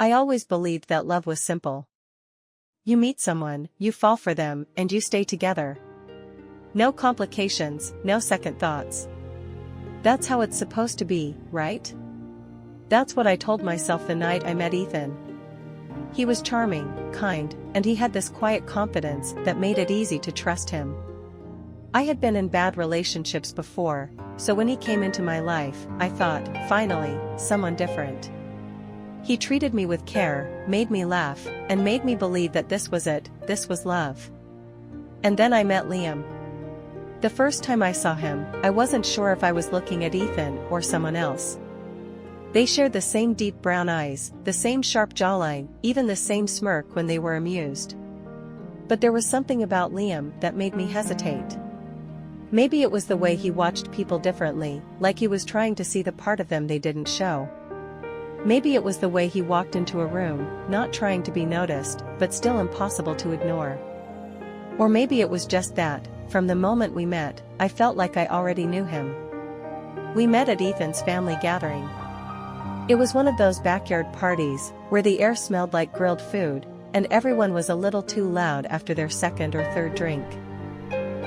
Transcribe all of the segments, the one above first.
I always believed that love was simple. You meet someone, you fall for them, and you stay together. No complications, no second thoughts. That's how it's supposed to be, right? That's what I told myself the night I met Ethan. He was charming, kind, and he had this quiet confidence that made it easy to trust him. I had been in bad relationships before, so when he came into my life, I thought, finally, someone different. He treated me with care, made me laugh, and made me believe that this was it, this was love. And then I met Liam. The first time I saw him, I wasn't sure if I was looking at Ethan or someone else. They shared the same deep brown eyes, the same sharp jawline, even the same smirk when they were amused. But there was something about Liam that made me hesitate. Maybe it was the way he watched people differently, like he was trying to see the part of them they didn't show. Maybe it was the way he walked into a room, not trying to be noticed, but still impossible to ignore. Or maybe it was just that, from the moment we met, I felt like I already knew him. We met at Ethan's family gathering. It was one of those backyard parties, where the air smelled like grilled food, and everyone was a little too loud after their second or third drink.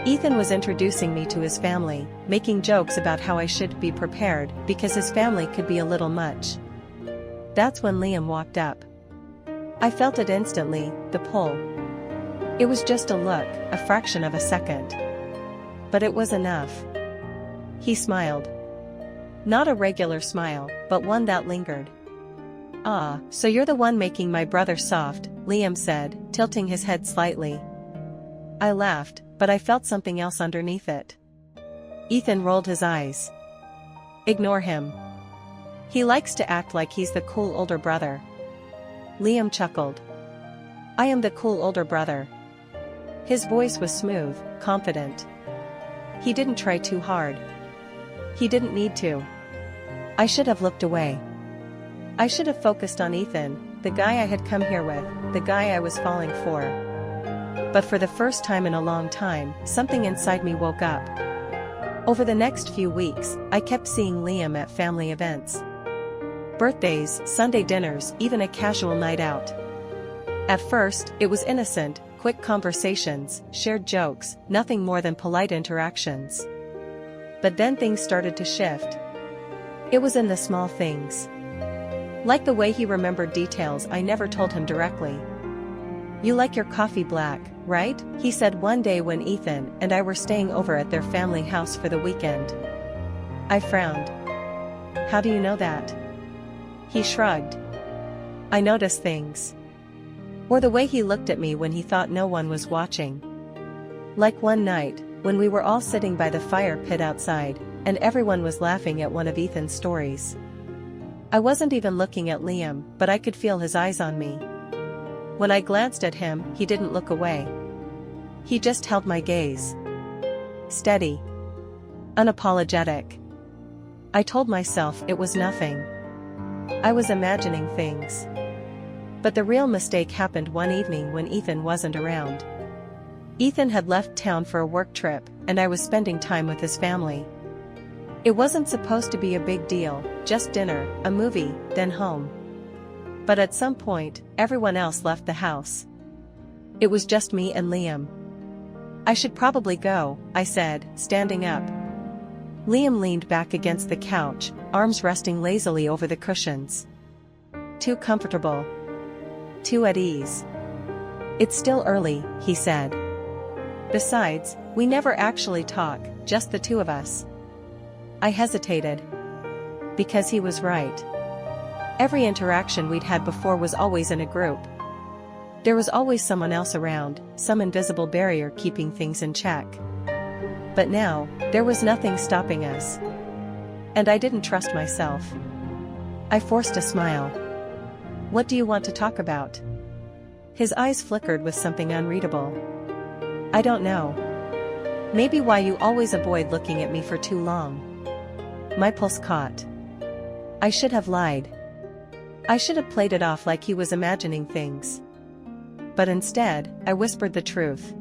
Ethan was introducing me to his family, making jokes about how I should be prepared because his family could be a little much. That's when Liam walked up. I felt it instantly, the pull. It was just a look, a fraction of a second. But it was enough. He smiled. Not a regular smile, but one that lingered. "Ah, so you're the one making my brother soft," Liam said, tilting his head slightly. I laughed, but I felt something else underneath it. Ethan rolled his eyes. "Ignore him. He likes to act like he's the cool older brother." Liam chuckled. "I am the cool older brother." His voice was smooth, confident. He didn't try too hard. He didn't need to. I should have looked away. I should have focused on Ethan, the guy I had come here with, the guy I was falling for. But for the first time in a long time, something inside me woke up. Over the next few weeks, I kept seeing Liam at family events. Birthdays, Sunday dinners, even a casual night out. At first, it was innocent, quick conversations, shared jokes, nothing more than polite interactions. But then things started to shift. It was in the small things. Like the way he remembered details I never told him directly. "You like your coffee black, right?" he said one day when Ethan and I were staying over at their family house for the weekend. I frowned. "How do you know that?" He shrugged. "I notice things." Or the way he looked at me when he thought no one was watching. Like one night, when we were all sitting by the fire pit outside, and everyone was laughing at one of Ethan's stories. I wasn't even looking at Liam, but I could feel his eyes on me. When I glanced at him, he didn't look away. He just held my gaze. Steady. Unapologetic. I told myself it was nothing. I was imagining things. But the real mistake happened one evening when Ethan wasn't around. Ethan had left town for a work trip, and I was spending time with his family. It wasn't supposed to be a big deal, just dinner, a movie, then home. But at some point, everyone else left the house. It was just me and Liam. "I should probably go," I said, standing up. Liam leaned back against the couch, arms resting lazily over the cushions. "Too comfortable. Too at ease." "It's still early," he said. "Besides, we never actually talk, just the two of us." I hesitated. Because he was right. Every interaction we'd had before was always in a group. There was always someone else around, some invisible barrier keeping things in check. But now, there was nothing stopping us. And I didn't trust myself. I forced a smile. "What do you want to talk about?" His eyes flickered with something unreadable. "I don't know. Maybe why you always avoid looking at me for too long." My pulse caught. I should have lied. I should have played it off like he was imagining things. But instead, I whispered the truth.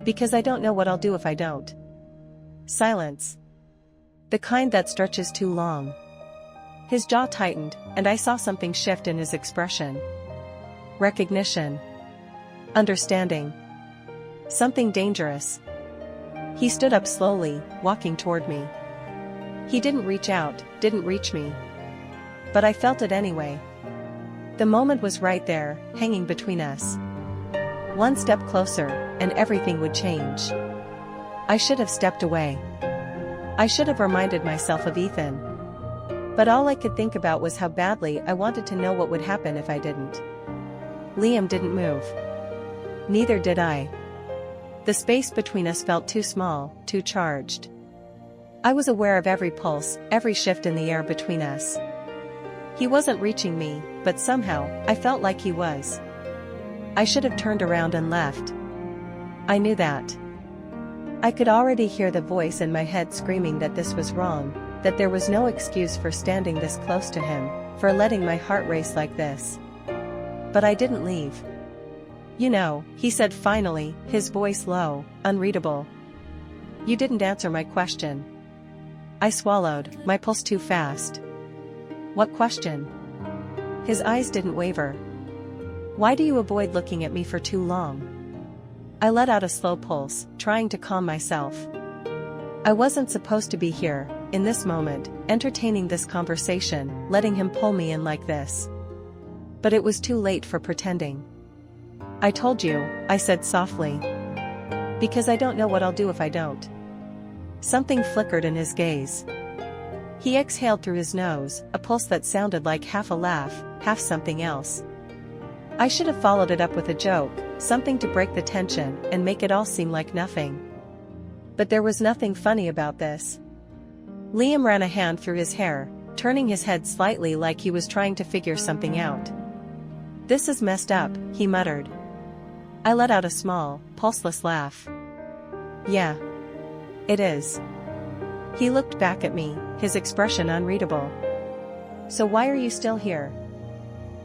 "Because I don't know what I'll do if I don't." Silence. The kind that stretches too long. His jaw tightened, and I saw something shift in his expression. Recognition. Understanding. Something dangerous. He stood up slowly, walking toward me. He didn't reach out, didn't reach me. But I felt it anyway. The moment was right there, hanging between us. One step closer, and everything would change. I should have stepped away. I should have reminded myself of Ethan. But all I could think about was how badly I wanted to know what would happen if I didn't. Liam didn't move. Neither did I. The space between us felt too small, too charged. I was aware of every pulse, every shift in the air between us. He wasn't reaching me, but somehow, I felt like he was. I should have turned around and left. I knew that. I could already hear the voice in my head screaming that this was wrong, that there was no excuse for standing this close to him, for letting my heart race like this. But I didn't leave. You know, he said finally, his voice low, unreadable. You didn't answer my question. I swallowed, my pulse too fast. What question? His eyes didn't waver. Why do you avoid looking at me for too long? I let out a slow pulse, trying to calm myself. I wasn't supposed to be here, in this moment, entertaining this conversation, letting him pull me in like this. But it was too late for pretending. I told you, I said softly. Because I don't know what I'll do if I don't. Something flickered in his gaze. He exhaled through his nose, a pulse that sounded like half a laugh, half something else. I should have followed it up with a joke, something to break the tension and make it all seem like nothing. But there was nothing funny about this. Liam ran a hand through his hair, turning his head slightly like he was trying to figure something out. This is messed up, he muttered. I let out a small, pulseless laugh. Yeah. It is. He looked back at me, his expression unreadable. So why are you still here?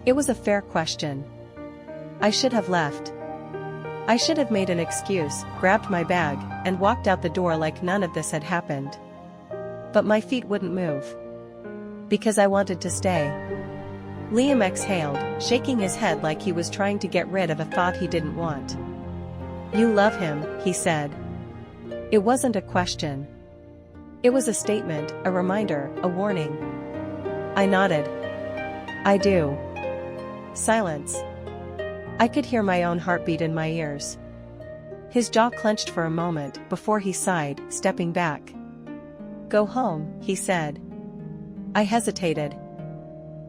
It was a fair question. I should have left. I should have made an excuse, grabbed my bag, and walked out the door like none of this had happened. But my feet wouldn't move. Because I wanted to stay. Liam exhaled, shaking his head like he was trying to get rid of a thought he didn't want. You love him, he said. It wasn't a question. It was a statement, a reminder, a warning. I nodded. I do. Silence. I could hear my own heartbeat in my ears. His jaw clenched for a moment before he sighed, stepping back. Go home, he said. I hesitated.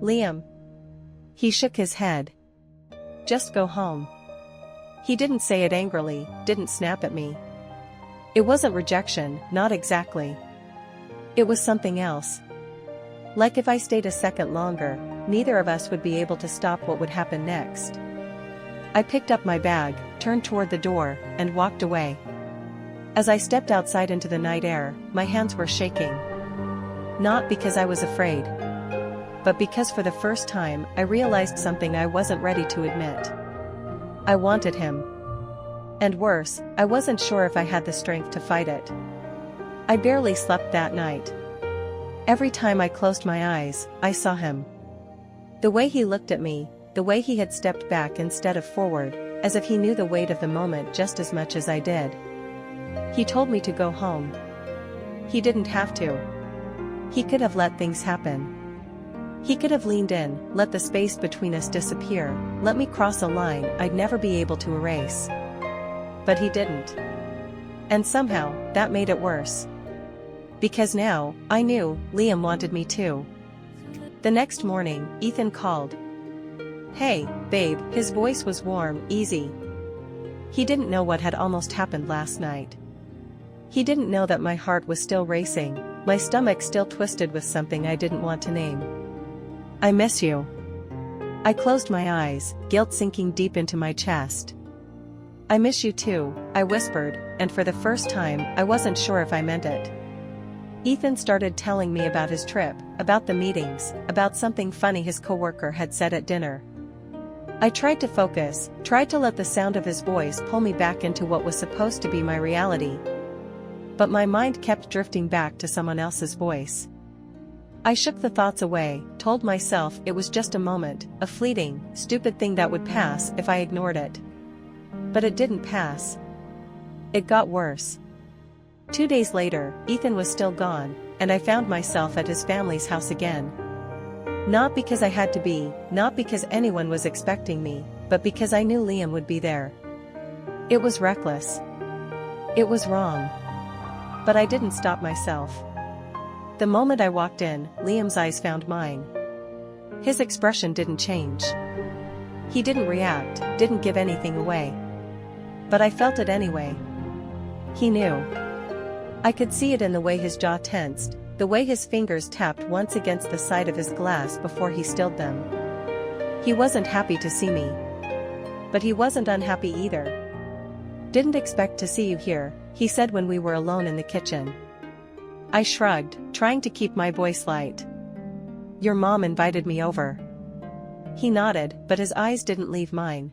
Liam. He shook his head. Just go home. He didn't say it angrily, didn't snap at me. It wasn't rejection, not exactly. It was something else. Like if I stayed a second longer, neither of us would be able to stop what would happen next. I picked up my bag, turned toward the door, and walked away. As I stepped outside into the night air, my hands were shaking. Not because I was afraid. But because for the first time, I realized something I wasn't ready to admit. I wanted him. And worse, I wasn't sure if I had the strength to fight it. I barely slept that night. Every time I closed my eyes, I saw him. The way he looked at me, the way he had stepped back instead of forward, as if he knew the weight of the moment just as much as I did. He told me to go home. He didn't have to. He could have let things happen. He could have leaned in, let the space between us disappear, let me cross a line I'd never be able to erase. But he didn't. And somehow, that made it worse. Because now, I knew, Liam wanted me too. The next morning, Ethan called. Hey, babe, his voice was warm, easy. He didn't know what had almost happened last night. He didn't know that my heart was still racing, my stomach still twisted with something I didn't want to name. I miss you. I closed my eyes, guilt sinking deep into my chest. I miss you too, I whispered, and for the first time, I wasn't sure if I meant it. Ethan started telling me about his trip, about the meetings, about something funny his coworker had said at dinner. I tried to focus, tried to let the sound of his voice pull me back into what was supposed to be my reality. But my mind kept drifting back to someone else's voice. I shook the thoughts away, told myself it was just a moment, a fleeting, stupid thing that would pass if I ignored it. But it didn't pass. It got worse. 2 days later, Ethan was still gone, and I found myself at his family's house again. Not because I had to be, not because anyone was expecting me, but because I knew Liam would be there. It was reckless. It was wrong. But I didn't stop myself. The moment I walked in, Liam's eyes found mine. His expression didn't change. He didn't react, didn't give anything away. But I felt it anyway. He knew. I could see it in the way his jaw tensed, the way his fingers tapped once against the side of his glass before he stilled them. He wasn't happy to see me. But he wasn't unhappy either. "Didn't expect to see you here," he said when we were alone in the kitchen. I shrugged, trying to keep my voice light. "Your mom invited me over." He nodded, but his eyes didn't leave mine.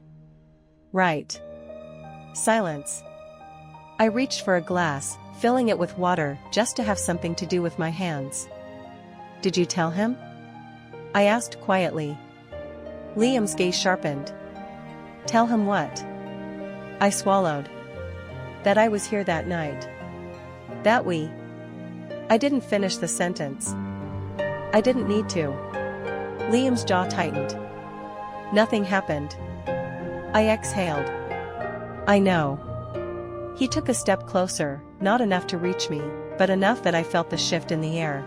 "Right." Silence. I reached for a glass, filling it with water just to have something to do with my hands. "Did you tell him?" I asked quietly. Liam's gaze sharpened. "Tell him what?" I swallowed. "That I was here that night. That we..." I didn't finish the sentence. I didn't need to. Liam's jaw tightened. Nothing happened. I exhaled. "I know." He took a step closer, not enough to reach me, but enough that I felt the shift in the air.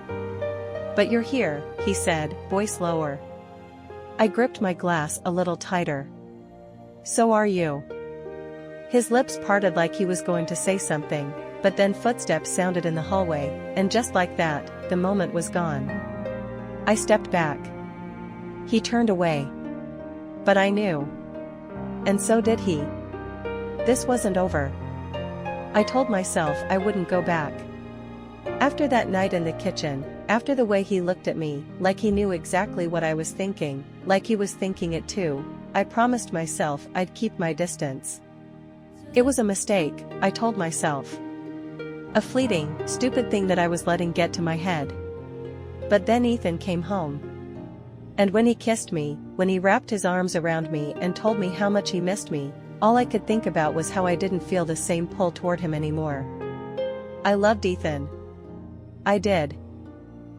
"But you're here," he said, voice lower. I gripped my glass a little tighter. "So are you." His lips parted like he was going to say something, but then footsteps sounded in the hallway, and just like that, the moment was gone. I stepped back. He turned away. But I knew. And so did he. This wasn't over. I told myself I wouldn't go back. After that night in the kitchen, after the way he looked at me, like he knew exactly what I was thinking, like he was thinking it too, I promised myself I'd keep my distance. It was a mistake, I told myself. A fleeting, stupid thing that I was letting get to my head. But then Ethan came home. And when he kissed me, when he wrapped his arms around me and told me how much he missed me, all I could think about was how I didn't feel the same pull toward him anymore. I loved Ethan. I did.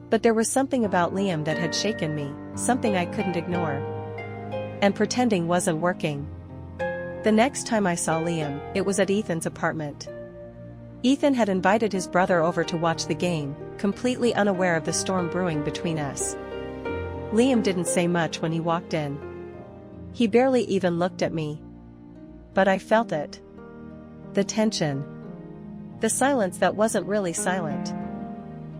But there was something about Liam that had shaken me, something I couldn't ignore. And pretending wasn't working. The next time I saw Liam, it was at Ethan's apartment. Ethan had invited his brother over to watch the game, completely unaware of the storm brewing between us. Liam didn't say much when he walked in. He barely even looked at me. But I felt it. The tension. The silence that wasn't really silent.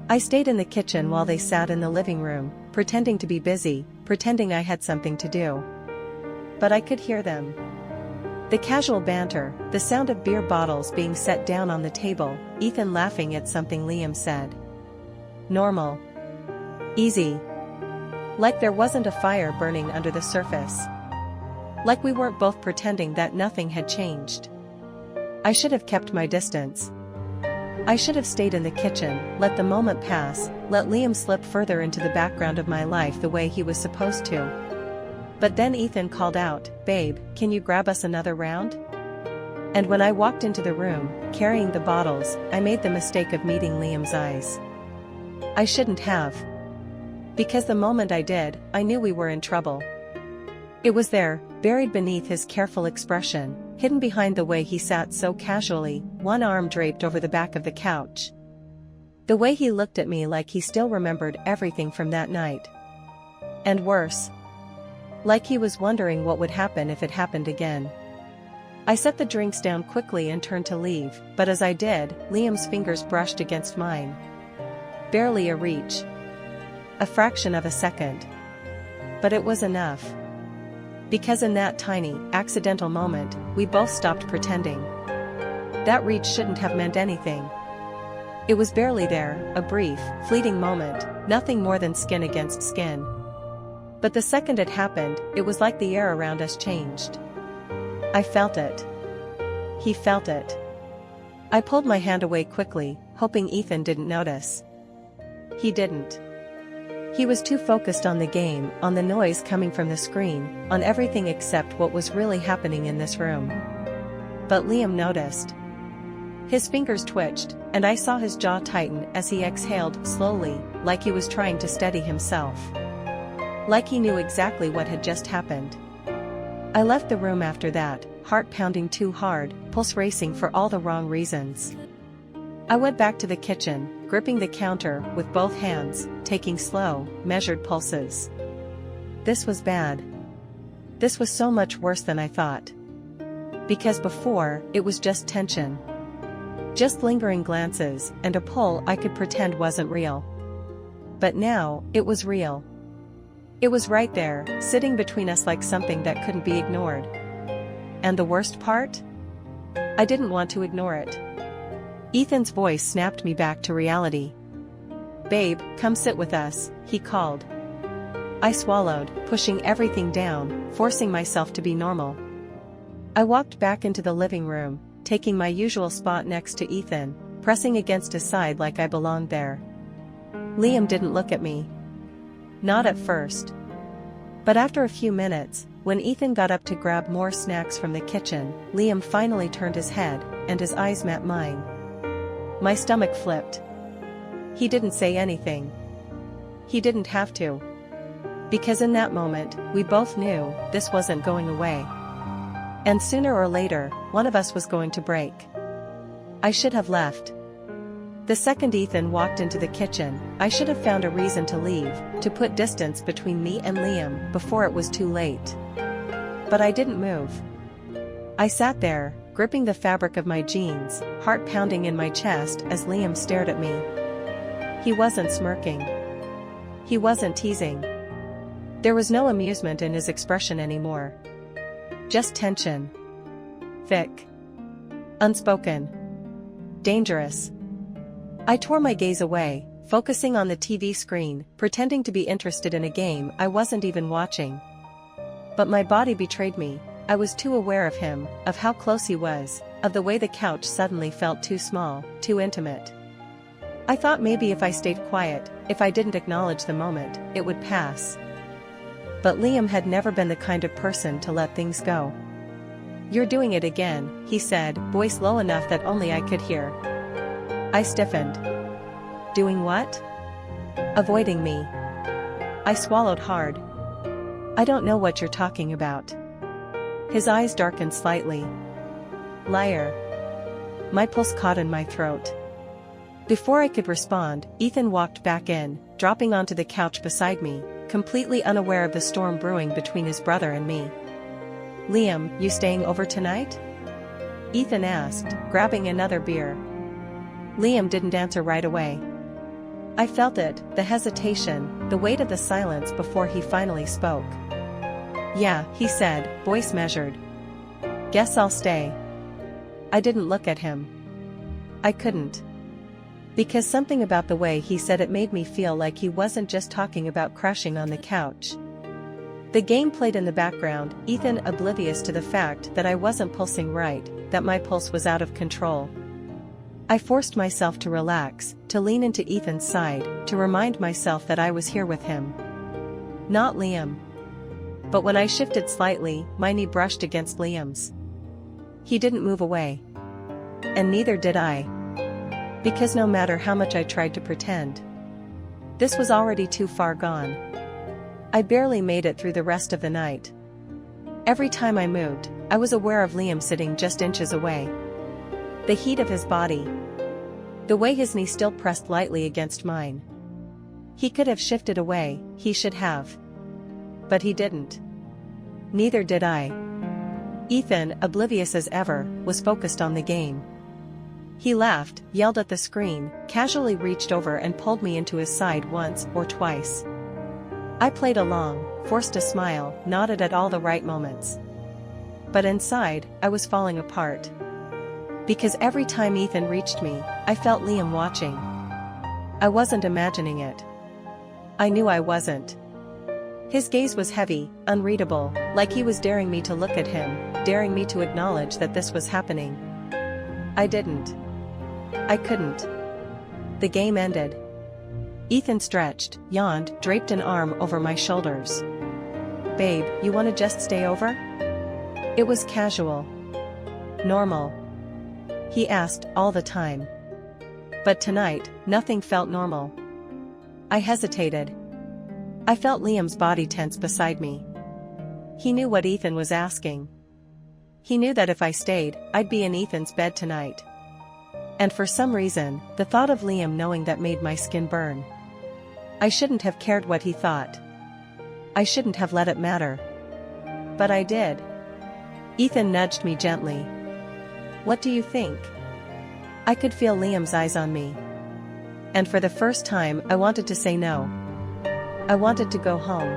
I stayed in the kitchen while they sat in the living room, pretending to be busy, pretending I had something to do. But I could hear them. The casual banter, the sound of beer bottles being set down on the table, Ethan laughing at something Liam said. Normal. Easy. Like there wasn't a fire burning under the surface. Like we weren't both pretending that nothing had changed. I should have kept my distance. I should have stayed in the kitchen, let the moment pass, let Liam slip further into the background of my life the way he was supposed to. But then Ethan called out, "Babe, can you grab us another round?" And when I walked into the room, carrying the bottles, I made the mistake of meeting Liam's eyes. I shouldn't have. Because the moment I did, I knew we were in trouble. It was there, buried beneath his careful expression, hidden behind the way he sat so casually, one arm draped over the back of the couch. The way he looked at me like he still remembered everything from that night. And worse. Like he was wondering what would happen if it happened again. I set the drinks down quickly and turned to leave, but as I did, Liam's fingers brushed against mine. Barely a reach. A fraction of a second. But it was enough. Because in that tiny, accidental moment, we both stopped pretending. That reach shouldn't have meant anything. It was barely there, a brief, fleeting moment, nothing more than skin against skin. But the second it happened, it was like the air around us changed. I felt it. He felt it. I pulled my hand away quickly, hoping Ethan didn't notice. He didn't. He was too focused on the game, on the noise coming from the screen, on everything except what was really happening in this room. But Liam noticed. His fingers twitched, and I saw his jaw tighten as he exhaled slowly, like he was trying to steady himself. Like he knew exactly what had just happened. I left the room after that, heart pounding too hard, pulse racing for all the wrong reasons. I went back to the kitchen, gripping the counter with both hands, taking slow, measured pulses. This was bad. This was so much worse than I thought. Because before, it was just tension. Just lingering glances, and a pull I could pretend wasn't real. But now, it was real. It was right there, sitting between us like something that couldn't be ignored. And the worst part? I didn't want to ignore it. Ethan's voice snapped me back to reality. "Babe, come sit with us," he called. I swallowed, pushing everything down, forcing myself to be normal. I walked back into the living room, taking my usual spot next to Ethan, pressing against his side like I belonged there. Liam didn't look at me. Not at first. But after a few minutes, when Ethan got up to grab more snacks from the kitchen, Liam finally turned his head, and his eyes met mine. My stomach flipped. He didn't say anything. He didn't have to. Because in that moment, we both knew this wasn't going away. And sooner or later, one of us was going to break. I should have left. The second Ethan walked into the kitchen, I should have found a reason to leave, to put distance between me and Liam before it was too late. But I didn't move. I sat there, gripping the fabric of my jeans, heart pounding in my chest as Liam stared at me. He wasn't smirking. He wasn't teasing. There was no amusement in his expression anymore. Just tension. Thick. Unspoken. Dangerous. I tore my gaze away, focusing on the TV screen, pretending to be interested in a game I wasn't even watching. But my body betrayed me. I was too aware of him, of how close he was, of the way the couch suddenly felt too small, too intimate. I thought maybe if I stayed quiet, if I didn't acknowledge the moment, it would pass. But Liam had never been the kind of person to let things go. "You're doing it again," he said, voice low enough that only I could hear. I stiffened. "Doing what?" "Avoiding me." I swallowed hard. "I don't know what you're talking about." His eyes darkened slightly. "Liar." My pulse caught in my throat. Before I could respond, Ethan walked back in, dropping onto the couch beside me, completely unaware of the storm brewing between his brother and me. "Liam, you staying over tonight?" Ethan asked, grabbing another beer. Liam didn't answer right away. I felt it, the hesitation, the weight of the silence before he finally spoke. "Yeah," he said, voice measured. "Guess I'll stay." I didn't look at him. I couldn't. Because something about the way he said it made me feel like he wasn't just talking about crashing on the couch. The game played in the background, Ethan oblivious to the fact that I wasn't pulsing right, that my pulse was out of control. I forced myself to relax, to lean into Ethan's side, to remind myself that I was here with him. Not Liam. But when I shifted slightly, my knee brushed against Liam's. He didn't move away. And neither did I. Because no matter how much I tried to pretend, this was already too far gone. I barely made it through the rest of the night. Every time I moved, I was aware of Liam sitting just inches away. The heat of his body. The way his knee still pressed lightly against mine. He could have shifted away, he should have. But he didn't. Neither did I. Ethan, oblivious as ever, was focused on the game. He laughed, yelled at the screen, casually reached over and pulled me into his side once or twice. I played along, forced a smile, nodded at all the right moments. But inside, I was falling apart. Because every time Ethan reached me, I felt Liam watching. I wasn't imagining it. I knew I wasn't. His gaze was heavy, unreadable, like he was daring me to look at him, daring me to acknowledge that this was happening. I didn't. I couldn't. The game ended. Ethan stretched, yawned, draped an arm over my shoulders. "Babe, you wanna just stay over?" It was casual. Normal. He asked all the time. But tonight, nothing felt normal. I hesitated. I felt Liam's body tense beside me. He knew what Ethan was asking. He knew that if I stayed, I'd be in Ethan's bed tonight. And for some reason, the thought of Liam knowing that made my skin burn. I shouldn't have cared what he thought. I shouldn't have let it matter. But I did. Ethan nudged me gently. "What do you think?" I could feel Liam's eyes on me. And for the first time, I wanted to say no. I wanted to go home.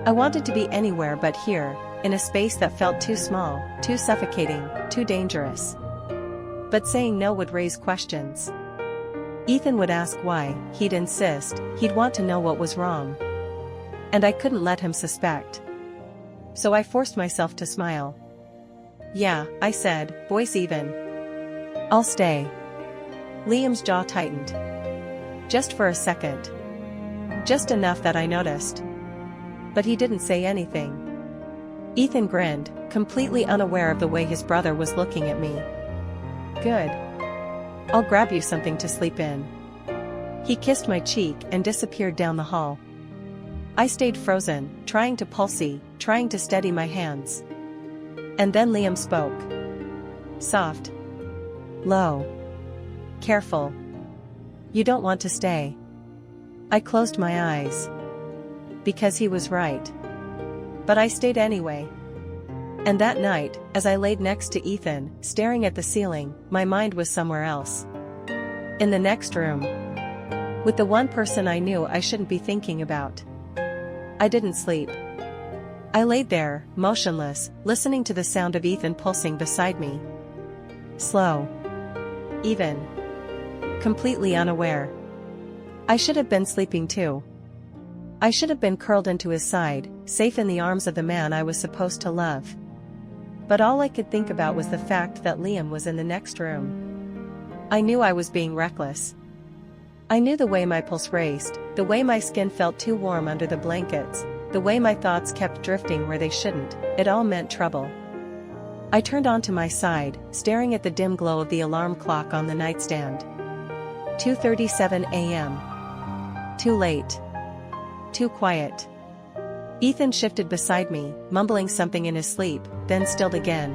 I wanted to be anywhere but here, in a space that felt too small, too suffocating, too dangerous. But saying no would raise questions. Ethan would ask why, he'd insist, he'd want to know what was wrong. And I couldn't let him suspect. So I forced myself to smile. "Yeah," I said, voice even. "I'll stay." Liam's jaw tightened. Just for a second. Just enough that I noticed. But he didn't say anything. Ethan grinned, completely unaware of the way his brother was looking at me. "Good. I'll grab you something to sleep in." He kissed my cheek and disappeared down the hall. I stayed frozen, trying to pulsate, trying to steady my hands. And then Liam spoke. Soft. Low. Careful. "You don't want to stay." I closed my eyes. Because he was right. But I stayed anyway. And that night, as I laid next to Ethan, staring at the ceiling, my mind was somewhere else. In the next room. With the one person I knew I shouldn't be thinking about. I didn't sleep. I laid there, motionless, listening to the sound of Ethan pulsing beside me. Slow. Even. Completely unaware. I should have been sleeping too. I should have been curled into his side, safe in the arms of the man I was supposed to love. But all I could think about was the fact that Liam was in the next room. I knew I was being reckless. I knew the way my pulse raced, the way my skin felt too warm under the blankets, the way my thoughts kept drifting where they shouldn't. It all meant trouble. I turned onto my side, staring at the dim glow of the alarm clock on the nightstand. 2:37 a.m. Too late. Too quiet. Ethan shifted beside me, mumbling something in his sleep, then stilled again.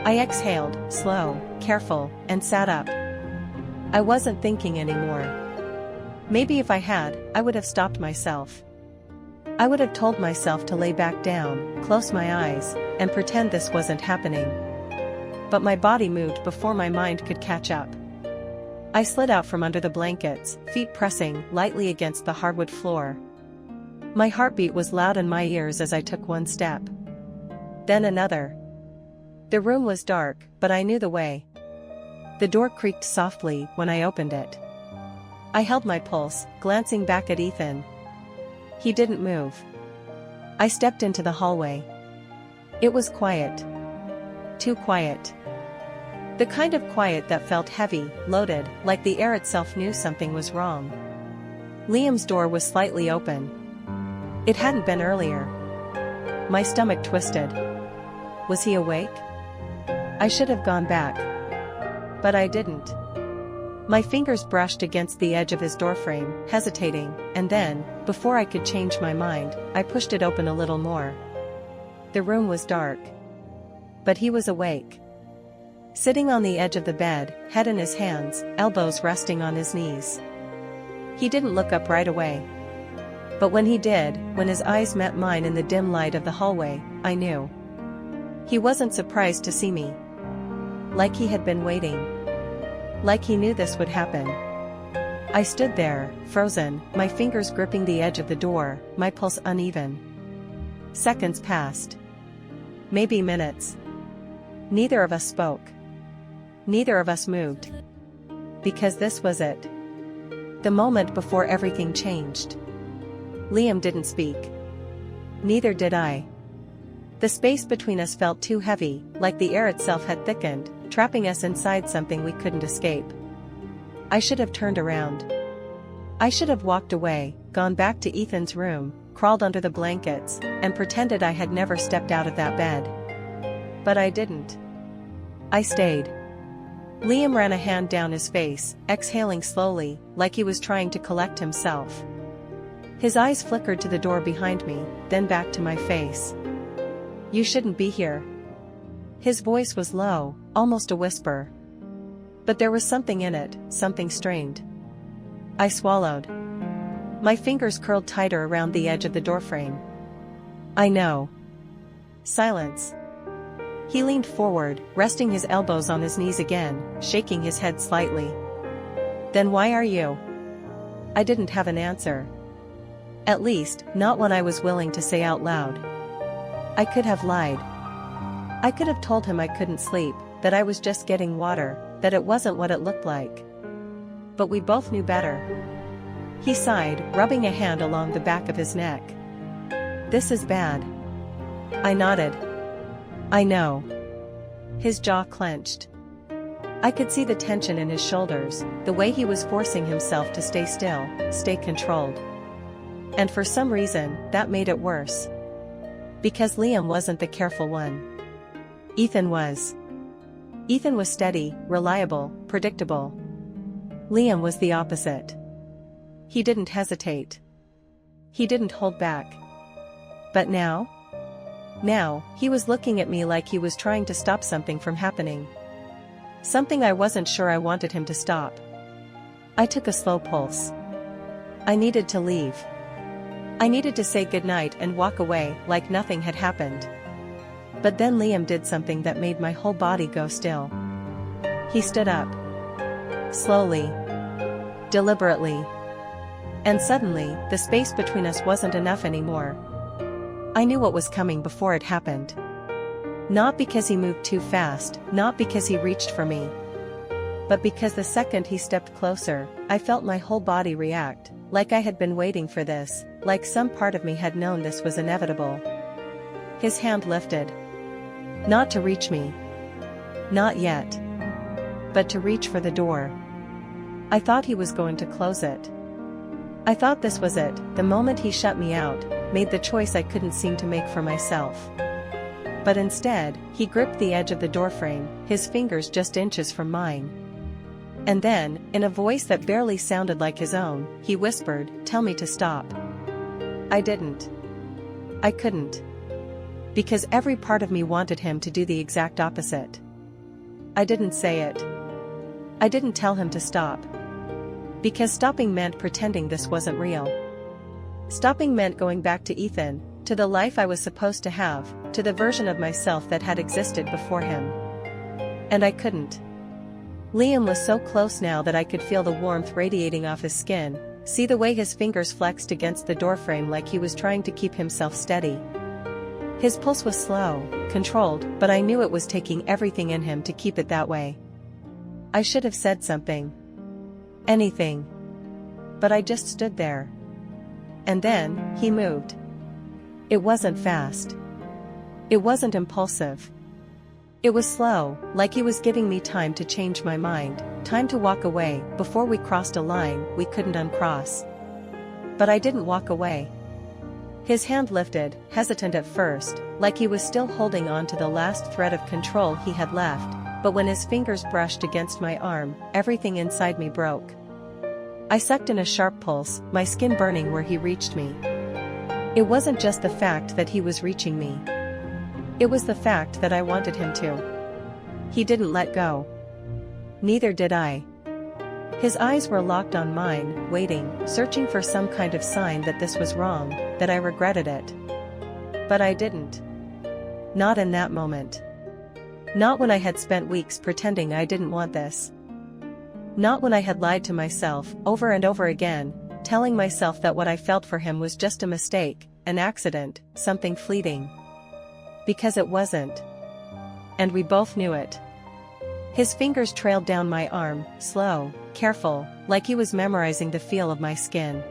I exhaled, slow, careful, and sat up. I wasn't thinking anymore. Maybe if I had, I would have stopped myself. I would have told myself to lay back down, close my eyes, and pretend this wasn't happening. But my body moved before my mind could catch up. I slid out from under the blankets, feet pressing lightly against the hardwood floor. My heartbeat was loud in my ears as I took one step. Then another. The room was dark, but I knew the way. The door creaked softly when I opened it. I held my pulse, glancing back at Ethan. He didn't move. I stepped into the hallway. It was quiet. Too quiet. The kind of quiet that felt heavy, loaded, like the air itself knew something was wrong. Liam's door was slightly open. It hadn't been earlier. My stomach twisted. Was he awake? I should have gone back. But I didn't. My fingers brushed against the edge of his doorframe, hesitating, and then, before I could change my mind, I pushed it open a little more. The room was dark. But he was awake. Sitting on the edge of the bed, head in his hands, elbows resting on his knees. He didn't look up right away. But when he did, when his eyes met mine in the dim light of the hallway, I knew. He wasn't surprised to see me. Like he had been waiting. Like he knew this would happen. I stood there, frozen, my fingers gripping the edge of the door, my pulse uneven. Seconds passed. Maybe minutes. Neither of us spoke. Neither of us moved. Because this was it. The moment before everything changed. Liam didn't speak. Neither did I. The space between us felt too heavy, like the air itself had thickened, trapping us inside something we couldn't escape. I should have turned around. I should have walked away, gone back to Ethan's room, crawled under the blankets, and pretended I had never stepped out of that bed. But I didn't. I stayed. Liam ran a hand down his face, exhaling slowly, like he was trying to collect himself. His eyes flickered to the door behind me, then back to my face. "You shouldn't be here." His voice was low, almost a whisper. But there was something in it, something strained. I swallowed. My fingers curled tighter around the edge of the doorframe. "I know." Silence. He leaned forward, resting his elbows on his knees again, shaking his head slightly. "Then why are you?" I didn't have an answer. At least, not one I was willing to say out loud. I could have lied. I could have told him I couldn't sleep, that I was just getting water, that it wasn't what it looked like. But we both knew better. He sighed, rubbing a hand along the back of his neck. "This is bad." I nodded. "I know." His jaw clenched. I could see the tension in his shoulders, the way he was forcing himself to stay still, stay controlled. And for some reason, that made it worse. Because Liam wasn't the careful one. Ethan was. Ethan was steady, reliable, predictable. Liam was the opposite. He didn't hesitate. He didn't hold back. But now? Now, he was looking at me like he was trying to stop something from happening. Something I wasn't sure I wanted him to stop. I took a slow pulse. I needed to leave. I needed to say goodnight and walk away like nothing had happened. But then Liam did something that made my whole body go still. He stood up. Slowly. Deliberately. And suddenly, the space between us wasn't enough anymore. I knew what was coming before it happened. Not because he moved too fast, not because he reached for me. But because the second he stepped closer, I felt my whole body react, like I had been waiting for this, like some part of me had known this was inevitable. His hand lifted. Not to reach me. Not yet. But to reach for the door. I thought he was going to close it. I thought this was it, the moment he shut me out, made the choice I couldn't seem to make for myself. But instead, he gripped the edge of the doorframe, his fingers just inches from mine. And then, in a voice that barely sounded like his own, he whispered, "Tell me to stop." I didn't. I couldn't. Because every part of me wanted him to do the exact opposite. I didn't say it. I didn't tell him to stop. Because stopping meant pretending this wasn't real. Stopping meant going back to Ethan, to the life I was supposed to have, to the version of myself that had existed before him. And I couldn't. Liam was so close now that I could feel the warmth radiating off his skin, see the way his fingers flexed against the doorframe like he was trying to keep himself steady. His pulse was slow, controlled, but I knew it was taking everything in him to keep it that way. I should have said something. Anything. But I just stood there. And then, he moved. It wasn't fast. It wasn't impulsive. It was slow, like he was giving me time to change my mind, time to walk away before we crossed a line we couldn't uncross. But I didn't walk away. His hand lifted, hesitant at first, like he was still holding on to the last thread of control he had left, but when his fingers brushed against my arm, everything inside me broke. I sucked in a sharp pulse, my skin burning where he reached me. It wasn't just the fact that he was reaching me. It was the fact that I wanted him to. He didn't let go. Neither did I. His eyes were locked on mine, waiting, searching for some kind of sign that this was wrong, that I regretted it. But I didn't. Not in that moment. Not when I had spent weeks pretending I didn't want this. Not when I had lied to myself, over and over again, telling myself that what I felt for him was just a mistake, an accident, something fleeting. Because it wasn't. And we both knew it. His fingers trailed down my arm, slow, careful, like he was memorizing the feel of my skin.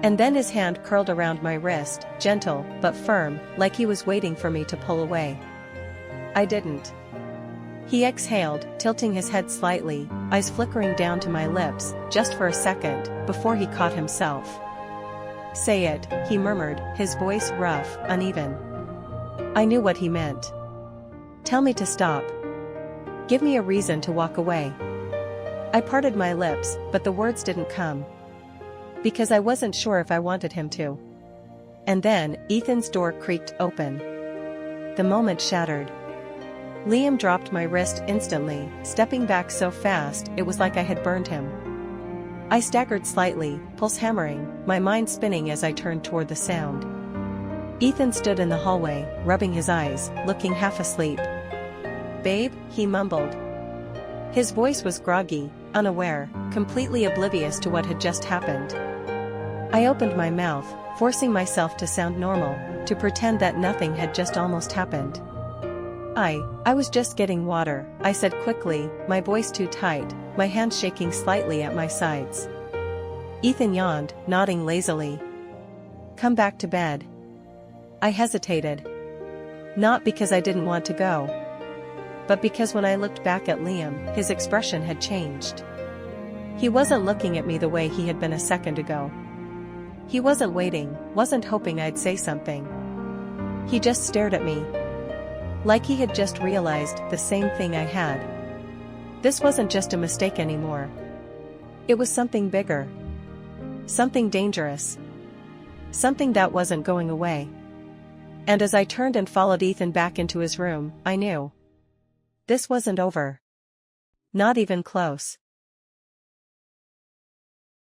And then his hand curled around my wrist, gentle, but firm, like he was waiting for me to pull away. I didn't. He exhaled, tilting his head slightly, eyes flickering down to my lips, just for a second, before he caught himself. "Say it," he murmured, his voice rough, uneven. I knew what he meant. "Tell me to stop. Give me a reason to walk away." I parted my lips, but the words didn't come. Because I wasn't sure if I wanted him to. And then, Ethan's door creaked open. The moment shattered. Liam dropped my wrist instantly, stepping back so fast it was like I had burned him. I staggered slightly, pulse hammering, my mind spinning as I turned toward the sound. Ethan stood in the hallway, rubbing his eyes, looking half asleep. "Babe," he mumbled. His voice was groggy, unaware, completely oblivious to what had just happened. I opened my mouth, forcing myself to sound normal, to pretend that nothing had just almost happened. I was just getting water," I said quickly, my voice too tight, my hands shaking slightly at my sides. Ethan yawned, nodding lazily. "Come back to bed." I hesitated. Not because I didn't want to go, but because when I looked back at Liam, his expression had changed. He wasn't looking at me the way he had been a second ago. He wasn't waiting, wasn't hoping I'd say something. He just stared at me. Like he had just realized the same thing I had. This wasn't just a mistake anymore. It was something bigger. Something dangerous. Something that wasn't going away. And as I turned and followed Ethan back into his room, I knew. This wasn't over. Not even close.